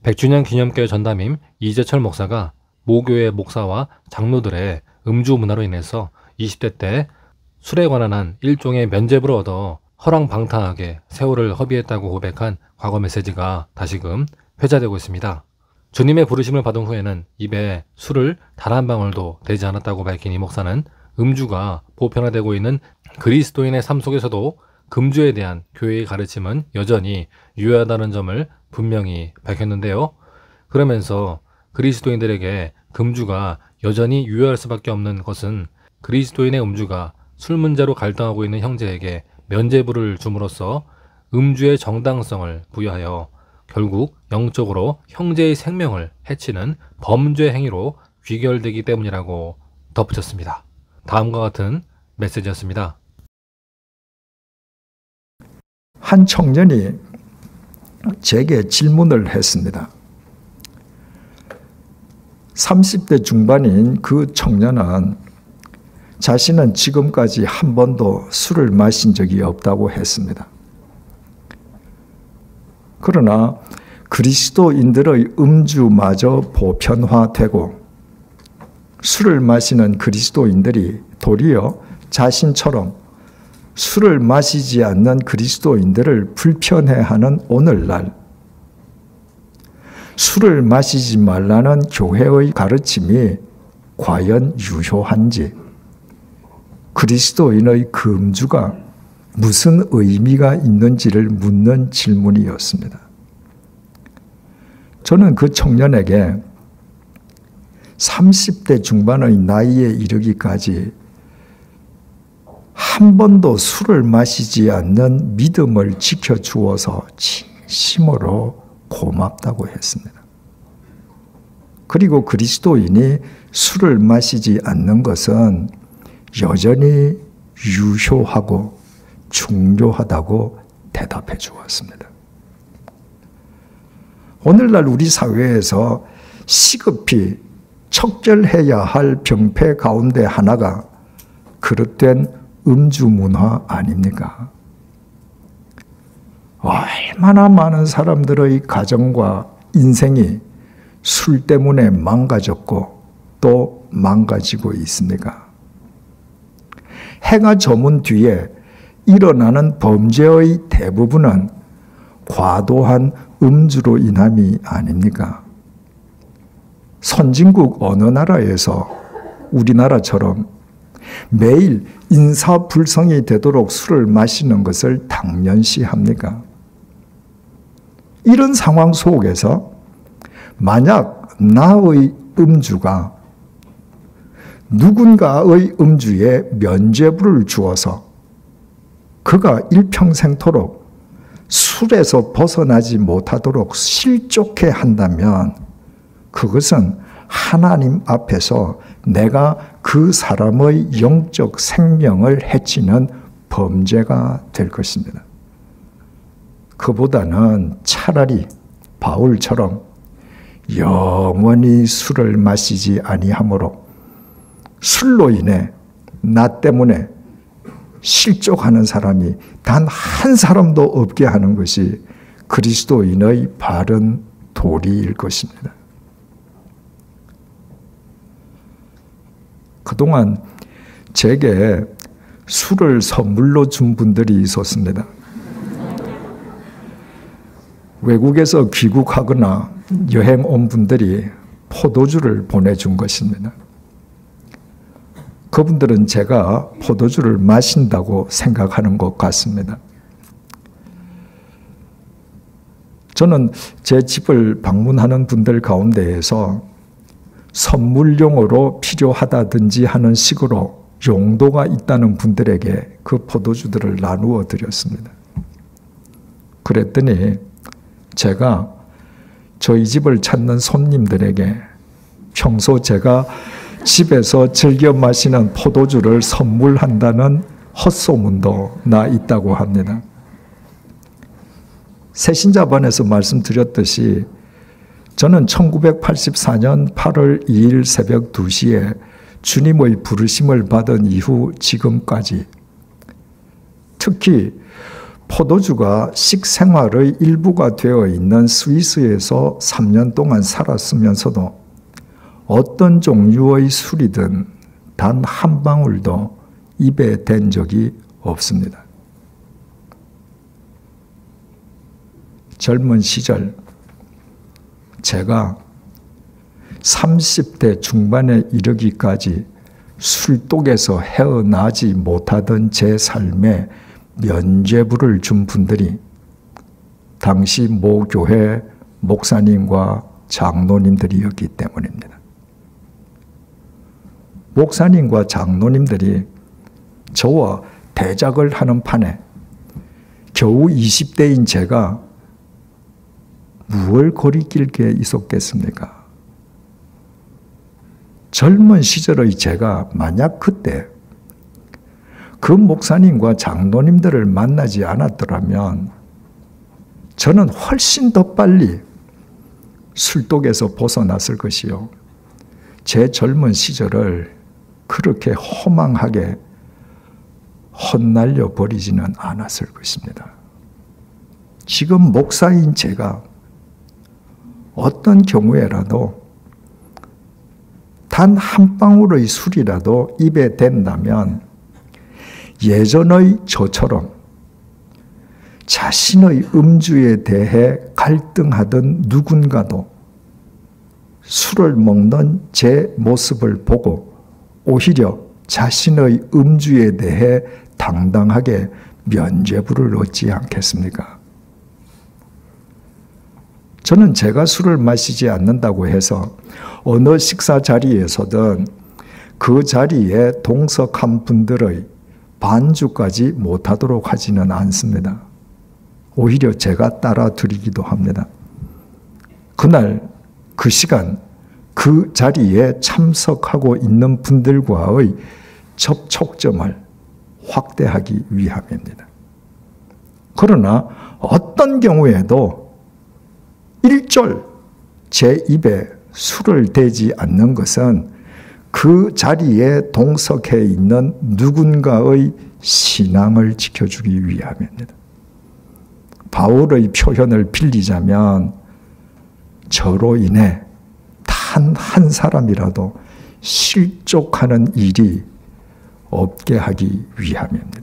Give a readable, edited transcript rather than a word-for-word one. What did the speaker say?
100주년 기념교회 전담임 이재철 목사가 모교회 목사와 장로들의 음주 문화로 인해서 20대 때 술에 관한 한 일종의 면죄부를 얻어 허랑방탕하게 세월을 허비했다고 고백한 과거 메시지가 다시금 회자되고 있습니다. 주님의 부르심을 받은 후에는 입에 술을 단 한 방울도 대지 않았다고 밝힌 이 목사는 음주가 보편화되고 있는 그리스도인의 삶 속에서도 금주에 대한 교회의 가르침은 여전히 유효하다는 점을 분명히 밝혔는데요. 그러면서 그리스도인들에게 금주가 여전히 유효할 수밖에 없는 것은 그리스도인의 음주가 술 문제로 갈등하고 있는 형제에게 면죄부를 줌으로써 음주의 정당성을 부여하여 결국 영적으로 형제의 생명을 해치는 범죄 행위로 귀결되기 때문이라고 덧붙였습니다. 다음과 같은 메시지였습니다. 한 청년이 제게 질문을 했습니다. 30대 중반인 그 청년은 자신은 지금까지 한 번도 술을 마신 적이 없다고 했습니다. 그러나 그리스도인들의 음주마저 보편화되고 술을 마시는 그리스도인들이 도리어 자신처럼 술을 마시지 않는 그리스도인들을 불편해하는 오늘날, 술을 마시지 말라는 교회의 가르침이 과연 유효한지, 그리스도인의 금주가 무슨 의미가 있는지를 묻는 질문이었습니다. 저는 그 청년에게 30대 중반의 나이에 이르기까지 한 번도 술을 마시지 않는 믿음을 지켜주어서 진심으로 고맙다고 했습니다. 그리고 그리스도인이 술을 마시지 않는 것은 여전히 유효하고 중요하다고 대답해 주었습니다. 오늘날 우리 사회에서 시급히 척결해야 할 병폐 가운데 하나가 그릇된 음주 문화 아닙니까? 얼마나 많은 사람들의 가정과 인생이 술 때문에 망가졌고 또 망가지고 있습니까? 해가 저문 뒤에 일어나는 범죄의 대부분은 과도한 음주로 인함이 아닙니까? 선진국 어느 나라에서 우리나라처럼 매일 인사불성이 되도록 술을 마시는 것을 당연시합니까? 이런 상황 속에서 만약 나의 음주가 누군가의 음주에 면죄부를 주어서 그가 일평생토록 술에서 벗어나지 못하도록 실족해 한다면 그것은 하나님 앞에서 내가 그 사람의 영적 생명을 해치는 범죄가 될 것입니다. 그보다는 차라리 바울처럼 영원히 술을 마시지 아니하므로 술로 인해 나 때문에 실족하는 사람이 단 한 사람도 없게 하는 것이 그리스도인의 바른 도리일 것입니다. 그동안 제게 술을 선물로 준 분들이 있었습니다. 외국에서 귀국하거나 여행 온 분들이 포도주를 보내준 것입니다. 그분들은 제가 포도주를 마신다고 생각하는 것 같습니다. 저는 제 집을 방문하는 분들 가운데에서 선물용으로 필요하다든지 하는 식으로 용도가 있다는 분들에게 그 포도주들을 나누어 드렸습니다. 그랬더니 제가 저희 집을 찾는 손님들에게 평소 제가 집에서 즐겨 마시는 포도주를 선물한다는 헛소문도 나 있다고 합니다. 새신자반에서 말씀드렸듯이 저는 1984년 8월 2일 새벽 2시에 주님의 부르심을 받은 이후 지금까지 특히 포도주가 식생활의 일부가 되어 있는 스위스에서 3년 동안 살았으면서도 어떤 종류의 술이든 단 한 방울도 입에 댄 적이 없습니다. 젊은 시절 제가 30대 중반에 이르기까지 술독에서 헤어나지 못하던 제 삶에 면죄부를 준 분들이 당시 모 교회 목사님과 장로님들이었기 때문입니다. 목사님과 장로님들이 저와 대작을 하는 판에 겨우 20대인 제가 무얼 거리낄 게 있었겠습니까? 젊은 시절의 제가 만약 그때 그 목사님과 장로님들을 만나지 않았더라면 저는 훨씬 더 빨리 술독에서 벗어났을 것이요. 제 젊은 시절을 그렇게 허망하게 헛날려 버리지는 않았을 것입니다. 지금 목사인 제가 어떤 경우에라도 단 한 방울의 술이라도 입에 댄다면 예전의 저처럼 자신의 음주에 대해 갈등하던 누군가도 술을 먹는 제 모습을 보고 오히려 자신의 음주에 대해 당당하게 면죄부를 얻지 않겠습니까? 저는 제가 술을 마시지 않는다고 해서 어느 식사 자리에서든 그 자리에 동석한 분들의 반주까지 못하도록 하지는 않습니다. 오히려 제가 따라 드리기도 합니다. 그날 그 시간 그 자리에 참석하고 있는 분들과의 접촉점을 확대하기 위함입니다. 그러나 어떤 경우에도 일절 제 입에 술을 대지 않는 것은 그 자리에 동석해 있는 누군가의 신앙을 지켜주기 위함입니다. 바울의 표현을 빌리자면 저로 인해 단 한 사람이라도 실족하는 일이 없게 하기 위함입니다.